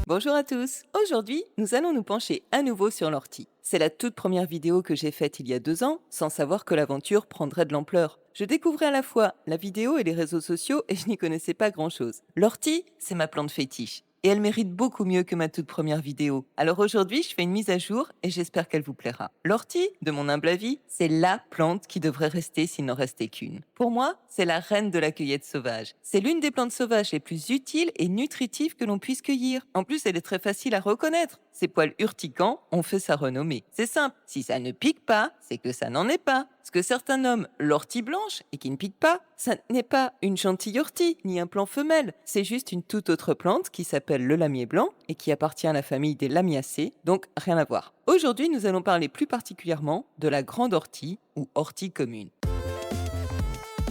Bonjour à tous. Aujourd'hui, nous allons nous pencher à nouveau sur l'ortie. C'est la toute première vidéo que j'ai faite il y a 2 ans, sans savoir que l'aventure prendrait de l'ampleur. Je découvrais à la fois la vidéo et les réseaux sociaux et je n'y connaissais pas grand-chose. L'ortie, c'est ma plante fétiche. Et elle mérite beaucoup mieux que ma toute première vidéo. Alors aujourd'hui, je fais une mise à jour et j'espère qu'elle vous plaira. L'ortie, de mon humble avis, c'est la plante qui devrait rester s'il n'en restait qu'une. Pour moi, c'est la reine de la cueillette sauvage. C'est l'une des plantes sauvages les plus utiles et nutritives que l'on puisse cueillir. En plus, elle est très facile à reconnaître. Ses poils urticants ont fait sa renommée. C'est simple, si ça ne pique pas, c'est que ça n'en est pas. Ce que certains nomment l'ortie blanche et qui ne pique pas, ça n'est pas une gentille ortie, ni un plant femelle. C'est juste une toute autre plante qui s'appelle le lamier blanc et qui appartient à la famille des lamiacées, donc rien à voir. Aujourd'hui, nous allons parler plus particulièrement de la grande ortie ou ortie commune.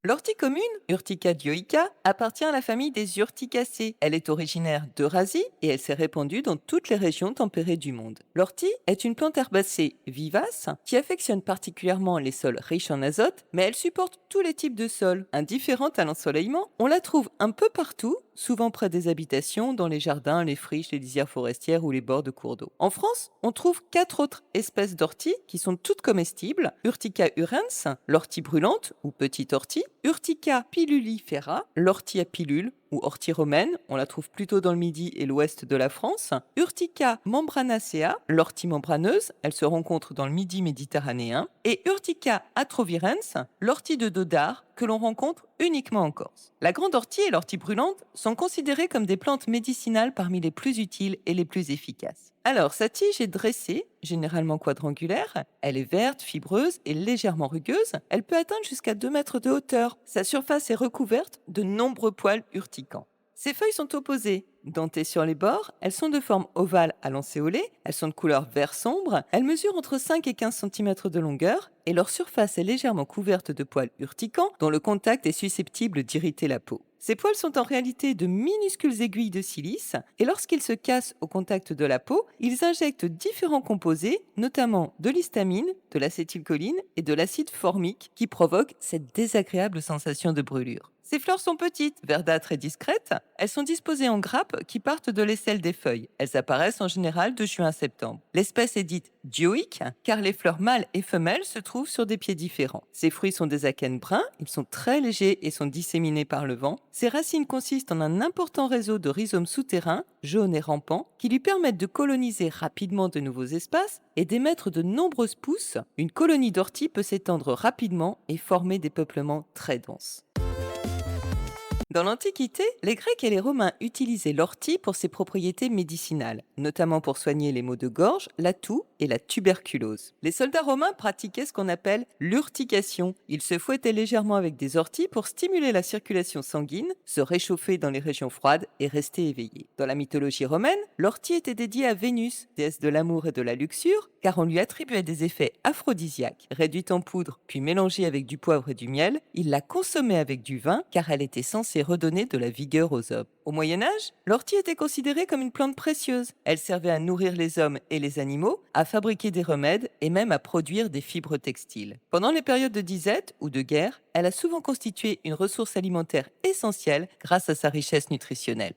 L'ortie commune, Urtica dioica, appartient à la famille des Urticacées. Elle est originaire d'Eurasie et elle s'est répandue dans toutes les régions tempérées du monde. L'ortie est une plante herbacée vivace qui affectionne particulièrement les sols riches en azote, mais elle supporte tous les types de sols. Indifférente à l'ensoleillement, on la trouve un peu partout, souvent près des habitations, dans les jardins, les friches, les lisières forestières ou les bords de cours d'eau. En France, on trouve 4 autres espèces d'orties qui sont toutes comestibles. Urtica urens, l'ortie brûlante ou petite ortie. Urtica pilulifera, l'ortie à pilule ou ortie romaine, on la trouve plutôt dans le midi et l'ouest de la France. Urtica membranacea, l'ortie membraneuse, elle se rencontre dans le midi méditerranéen. Et Urtica atrovirens, l'ortie de Dodar, que l'on rencontre uniquement en Corse. La grande ortie et l'ortie brûlante sont considérées comme des plantes médicinales parmi les plus utiles et les plus efficaces. Alors, sa tige est dressée, généralement quadrangulaire, elle est verte, fibreuse et légèrement rugueuse, elle peut atteindre jusqu'à 2 mètres de hauteur. Sa surface est recouverte de nombreux poils urticants. Ses feuilles sont opposées, dentées sur les bords, elles sont de forme ovale à lancéolée, elles sont de couleur vert sombre, elles mesurent entre 5 et 15 cm de longueur et leur surface est légèrement couverte de poils urticants dont le contact est susceptible d'irriter la peau. Ces poils sont en réalité de minuscules aiguilles de silice et lorsqu'ils se cassent au contact de la peau, ils injectent différents composés, notamment de l'histamine, de l'acétylcholine et de l'acide formique qui provoquent cette désagréable sensation de brûlure. Ces fleurs sont petites, verdâtres et discrètes. Elles sont disposées en grappes qui partent de l'aisselle des feuilles. Elles apparaissent en général de juin à septembre. L'espèce est dite dioïque car les fleurs mâles et femelles se trouvent sur des pieds différents. Ces fruits sont des akènes bruns, ils sont très légers et sont disséminés par le vent. Ces racines consistent en un important réseau de rhizomes souterrains, jaunes et rampants, qui lui permettent de coloniser rapidement de nouveaux espaces et d'émettre de nombreuses pousses. Une colonie d'ortie peut s'étendre rapidement et former des peuplements très denses. Dans l'Antiquité, les Grecs et les Romains utilisaient l'ortie pour ses propriétés médicinales, notamment pour soigner les maux de gorge, la toux et la tuberculose. Les soldats romains pratiquaient ce qu'on appelle l'urtication. Ils se fouettaient légèrement avec des orties pour stimuler la circulation sanguine, se réchauffer dans les régions froides et rester éveillés. Dans la mythologie romaine, l'ortie était dédiée à Vénus, déesse de l'amour et de la luxure, car on lui attribuait des effets aphrodisiaques. Réduite en poudre puis mélangée avec du poivre et du miel, il la consommait avec du vin car elle était censée redonner de la vigueur aux hommes. Au Moyen Âge, l'ortie était considérée comme une plante précieuse. Elle servait à nourrir les hommes et les animaux, à fabriquer des remèdes et même à produire des fibres textiles. Pendant les périodes de disette ou de guerre, elle a souvent constitué une ressource alimentaire essentielle grâce à sa richesse nutritionnelle.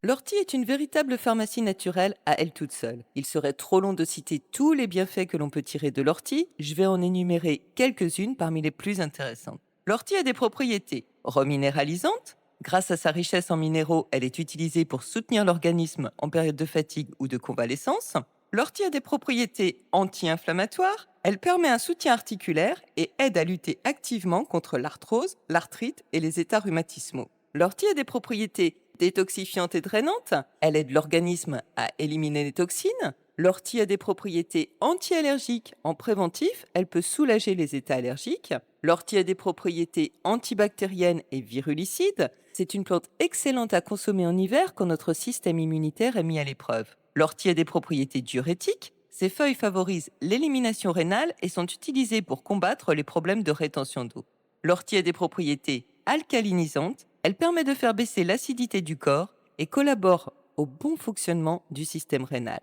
L'ortie est une véritable pharmacie naturelle à elle toute seule. Il serait trop long de citer tous les bienfaits que l'on peut tirer de l'ortie, je vais en énumérer quelques-unes parmi les plus intéressantes. L'ortie a des propriétés reminéralisantes. Grâce à sa richesse en minéraux, elle est utilisée pour soutenir l'organisme en période de fatigue ou de convalescence. L'ortie a des propriétés anti-inflammatoires. Elle permet un soutien articulaire et aide à lutter activement contre l'arthrose, l'arthrite et les états rhumatismaux. L'ortie a des propriétés détoxifiante et drainante. Elle aide l'organisme à éliminer les toxines. L'ortie a des propriétés anti-allergiques. En préventif, elle peut soulager les états allergiques. L'ortie a des propriétés antibactériennes et virulicides. C'est une plante excellente à consommer en hiver quand notre système immunitaire est mis à l'épreuve. L'ortie a des propriétés diurétiques. Ses feuilles favorisent l'élimination rénale et sont utilisées pour combattre les problèmes de rétention d'eau. L'ortie a des propriétés alcalinisantes. Elle permet de faire baisser l'acidité du corps et collabore au bon fonctionnement du système rénal.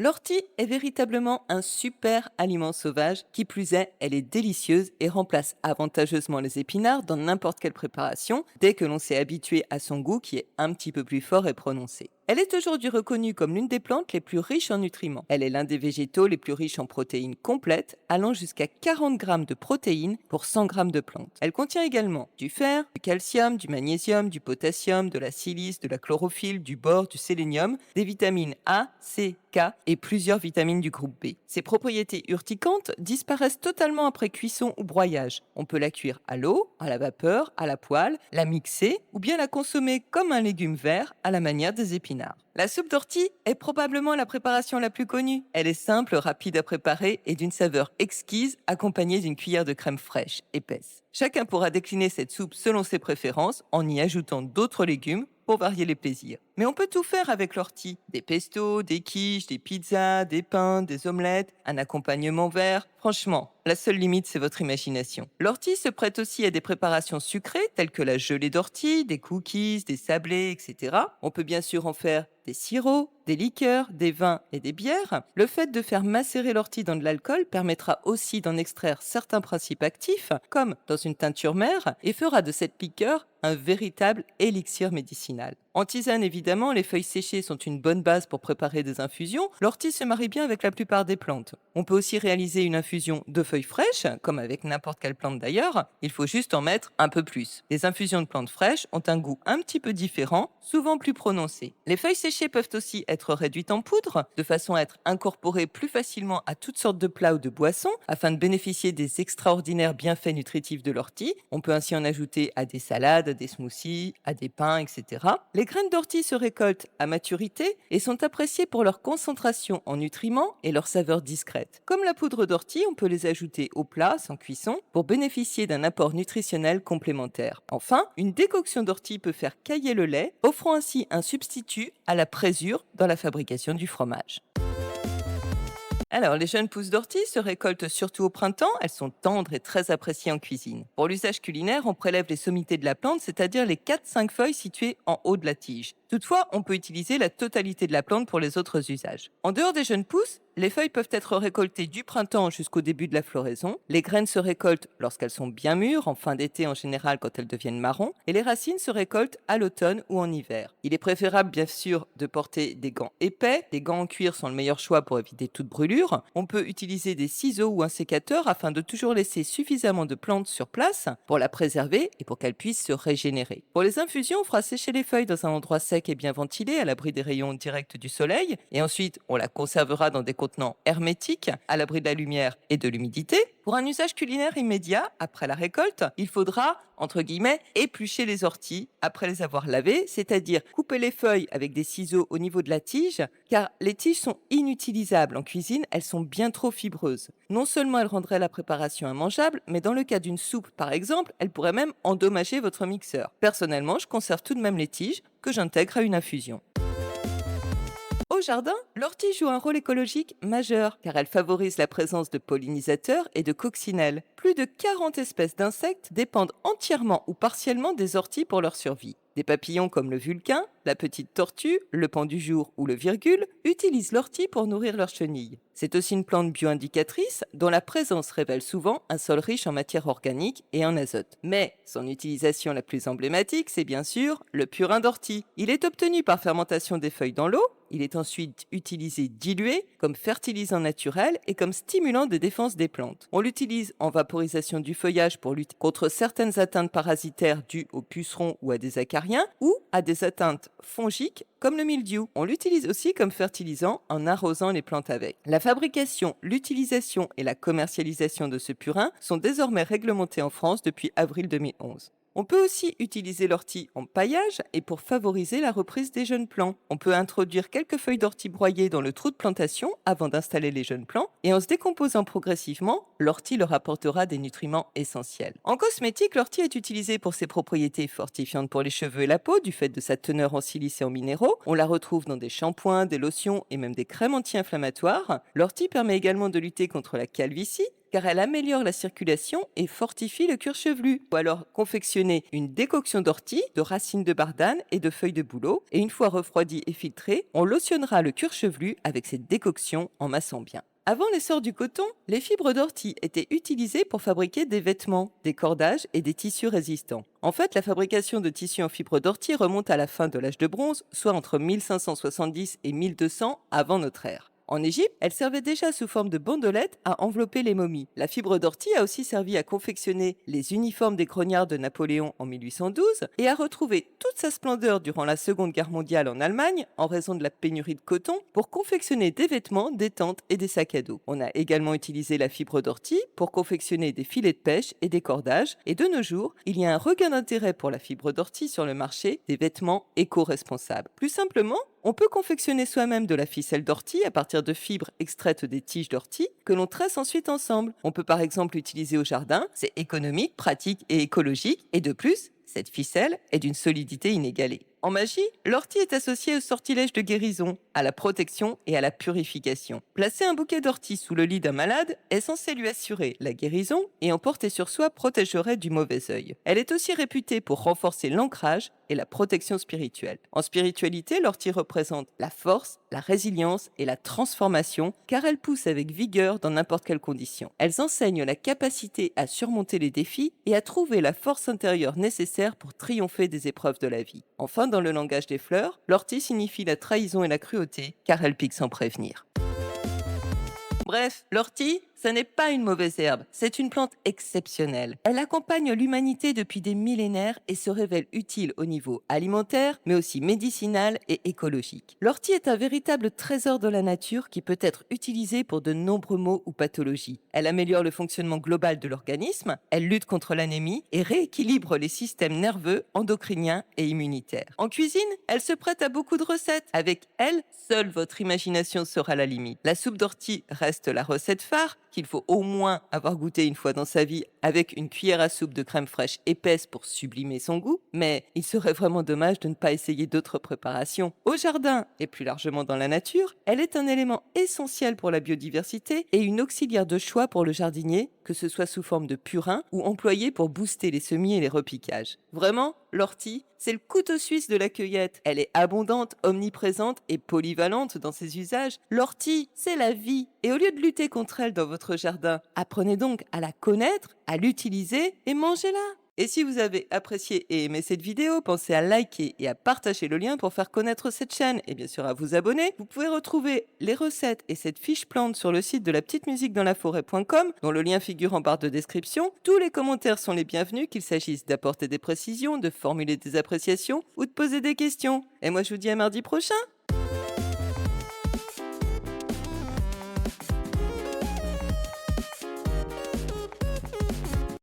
L'ortie est véritablement un super aliment sauvage, qui plus est, elle est délicieuse et remplace avantageusement les épinards dans n'importe quelle préparation, dès que l'on s'est habitué à son goût qui est un petit peu plus fort et prononcé. Elle est aujourd'hui reconnue comme l'une des plantes les plus riches en nutriments. Elle est l'un des végétaux les plus riches en protéines complètes, allant jusqu'à 40 grammes de protéines pour 100 grammes de plantes. Elle contient également du fer, du calcium, du magnésium, du potassium, de la silice, de la chlorophylle, du bore, du sélénium, des vitamines A, C, K et plusieurs vitamines du groupe B. Ses propriétés urticantes disparaissent totalement après cuisson ou broyage. On peut la cuire à l'eau, à la vapeur, à la poêle, la mixer ou bien la consommer comme un légume vert à la manière des épinards. La soupe d'ortie est probablement la préparation la plus connue. Elle est simple, rapide à préparer et d'une saveur exquise, accompagnée d'une cuillère de crème fraîche, épaisse. Chacun pourra décliner cette soupe selon ses préférences en y ajoutant d'autres légumes pour varier les plaisirs. Mais on peut tout faire avec l'ortie. Des pestos, des quiches, des pizzas, des pains, des omelettes, un accompagnement vert. Franchement, la seule limite, c'est votre imagination. L'ortie se prête aussi à des préparations sucrées telles que la gelée d'ortie, des cookies, des sablés, etc. On peut bien sûr en faire des sirops, des liqueurs, des vins et des bières. Le fait de faire macérer l'ortie dans de l'alcool permettra aussi d'en extraire certains principes actifs, comme dans une teinture mère, et fera de cette liqueur un véritable élixir médicinal. En tisane, évidemment, les feuilles séchées sont une bonne base pour préparer des infusions. L'ortie se marie bien avec la plupart des plantes. On peut aussi réaliser une infusion de feuilles fraîches, comme avec n'importe quelle plante d'ailleurs. Il faut juste en mettre un peu plus. Les infusions de plantes fraîches ont un goût un petit peu différent, souvent plus prononcé. Les feuilles séchées peuvent aussi être réduites en poudre, de façon à être incorporées plus facilement à toutes sortes de plats ou de boissons, afin de bénéficier des extraordinaires bienfaits nutritifs de l'ortie. On peut ainsi en ajouter à des salades, à des smoothies, à des pains, etc. Les graines d'ortie se récoltent à maturité et sont appréciées pour leur concentration en nutriments et leur saveur discrète. Comme la poudre d'ortie, on peut les ajouter au plat sans cuisson pour bénéficier d'un apport nutritionnel complémentaire. Enfin, une décoction d'ortie peut faire cailler le lait, offrant ainsi un substitut à la présure dans la fabrication du fromage. Alors, les jeunes pousses d'ortie se récoltent surtout au printemps. Elles sont tendres et très appréciées en cuisine. Pour l'usage culinaire, on prélève les sommités de la plante, c'est-à-dire les 4-5 feuilles situées en haut de la tige. Toutefois, on peut utiliser la totalité de la plante pour les autres usages. En dehors des jeunes pousses, les feuilles peuvent être récoltées du printemps jusqu'au début de la floraison. Les graines se récoltent lorsqu'elles sont bien mûres, en fin d'été en général quand elles deviennent marron, et les racines se récoltent à l'automne ou en hiver. Il est préférable bien sûr de porter des gants épais. Les gants en cuir sont le meilleur choix pour éviter toute brûlure. On peut utiliser des ciseaux ou un sécateur afin de toujours laisser suffisamment de plantes sur place pour la préserver et pour qu'elle puisse se régénérer. Pour les infusions, on fera sécher les feuilles dans un endroit sec et bien ventilé, à l'abri des rayons directs du soleil, et ensuite on la conservera dans des contenants hermétiques, à l'abri de la lumière et de l'humidité. Pour un usage culinaire immédiat, après la récolte, il faudra, entre guillemets, éplucher les orties après les avoir lavées, c'est-à-dire couper les feuilles avec des ciseaux au niveau de la tige, car les tiges sont inutilisables en cuisine, elles sont bien trop fibreuses. Non seulement elles rendraient la préparation immangeable, mais dans le cas d'une soupe par exemple, elles pourraient même endommager votre mixeur. Personnellement, je conserve tout de même les tiges que j'intègre à une infusion. Au jardin, l'ortie joue un rôle écologique majeur car elle favorise la présence de pollinisateurs et de coccinelles. Plus de 40 espèces d'insectes dépendent entièrement ou partiellement des orties pour leur survie. Des papillons comme le vulcain, la petite tortue, le paon du jour ou le virgule utilisent l'ortie pour nourrir leurs chenilles. C'est aussi une plante bioindicatrice dont la présence révèle souvent un sol riche en matière organique et en azote. Mais son utilisation la plus emblématique, c'est bien sûr le purin d'ortie. Il est obtenu par fermentation des feuilles dans l'eau. Il est ensuite utilisé dilué comme fertilisant naturel et comme stimulant de défense des plantes. On l'utilise en vaporisation du feuillage pour lutter contre certaines atteintes parasitaires dues aux pucerons ou à des acariens ou à des atteintes fongiques comme le mildiou. On l'utilise aussi comme fertilisant en arrosant les plantes avec. La fabrication, l'utilisation et la commercialisation de ce purin sont désormais réglementées en France depuis avril 2011. On peut aussi utiliser l'ortie en paillage et pour favoriser la reprise des jeunes plants. On peut introduire quelques feuilles d'ortie broyées dans le trou de plantation avant d'installer les jeunes plants et en se décomposant progressivement, l'ortie leur apportera des nutriments essentiels. En cosmétique, l'ortie est utilisée pour ses propriétés fortifiantes pour les cheveux et la peau du fait de sa teneur en silice et en minéraux. On la retrouve dans des shampoings, des lotions et même des crèmes anti-inflammatoires. L'ortie permet également de lutter contre la calvitie, car elle améliore la circulation et fortifie le cuir chevelu. Ou alors confectionner une décoction d'ortie, de racines de bardane et de feuilles de bouleau. Et une fois refroidi et filtré, on lotionnera le cuir chevelu avec cette décoction en massant bien. Avant l'essor du coton, les fibres d'ortie étaient utilisées pour fabriquer des vêtements, des cordages et des tissus résistants. En fait, la fabrication de tissus en fibres d'ortie remonte à la fin de l'âge de bronze, soit entre 1570 et 1200 avant notre ère. En Égypte, elle servait déjà sous forme de bandelettes à envelopper les momies. La fibre d'ortie a aussi servi à confectionner les uniformes des grognards de Napoléon en 1812 et a retrouvé toute sa splendeur durant la Seconde Guerre mondiale en Allemagne en raison de la pénurie de coton pour confectionner des vêtements, des tentes et des sacs à dos. On a également utilisé la fibre d'ortie pour confectionner des filets de pêche et des cordages et de nos jours, il y a un regain d'intérêt pour la fibre d'ortie sur le marché des vêtements éco-responsables. Plus simplement, on peut confectionner soi-même de la ficelle d'ortie à partir de fibres extraites des tiges d'ortie que l'on tresse ensuite ensemble. On peut par exemple l'utiliser au jardin, c'est économique, pratique et écologique, et de plus, cette ficelle est d'une solidité inégalée. En magie, l'ortie est associée au sortilège de guérison, à la protection et à la purification. Placer un bouquet d'ortie sous le lit d'un malade est censé lui assurer la guérison et en porter sur soi protégerait du mauvais œil. Elle est aussi réputée pour renforcer l'ancrage et la protection spirituelle. En spiritualité, l'ortie représente la force, la résilience et la transformation car elle pousse avec vigueur dans n'importe quelle condition. Elles enseignent la capacité à surmonter les défis et à trouver la force intérieure nécessaire pour triompher des épreuves de la vie. Enfin, dans le langage des fleurs, l'ortie signifie la trahison et la cruauté car elle pique sans prévenir. Bref, l'ortie, ça n'est pas une mauvaise herbe, c'est une plante exceptionnelle. Elle accompagne l'humanité depuis des millénaires et se révèle utile au niveau alimentaire, mais aussi médicinal et écologique. L'ortie est un véritable trésor de la nature qui peut être utilisé pour de nombreux maux ou pathologies. Elle améliore le fonctionnement global de l'organisme, elle lutte contre l'anémie et rééquilibre les systèmes nerveux, endocriniens et immunitaires. En cuisine, elle se prête à beaucoup de recettes. Avec elle, seule votre imagination sera la limite. La soupe d'ortie reste la recette phare, qu'il faut au moins avoir goûté une fois dans sa vie avec une cuillère à soupe de crème fraîche épaisse pour sublimer son goût, mais il serait vraiment dommage de ne pas essayer d'autres préparations. Au jardin et plus largement dans la nature, elle est un élément essentiel pour la biodiversité et une auxiliaire de choix pour le jardinier, que ce soit sous forme de purin ou employée pour booster les semis et les repiquages. Vraiment, l'ortie, c'est le couteau suisse de la cueillette. Elle est abondante, omniprésente et polyvalente dans ses usages. L'ortie, c'est la vie. Et au lieu de lutter contre elle dans votre jardin, apprenez donc à la connaître, à l'utiliser et mangez-la. Et si vous avez apprécié et aimé cette vidéo, pensez à liker et à partager le lien pour faire connaître cette chaîne et bien sûr à vous abonner. Vous pouvez retrouver les recettes et cette fiche plante sur le site de la petite musique dans la forêt.com dont le lien figure en barre de description. Tous les commentaires sont les bienvenus, qu'il s'agisse d'apporter des précisions, de formuler des appréciations ou de poser des questions. Et moi je vous dis à mardi prochain.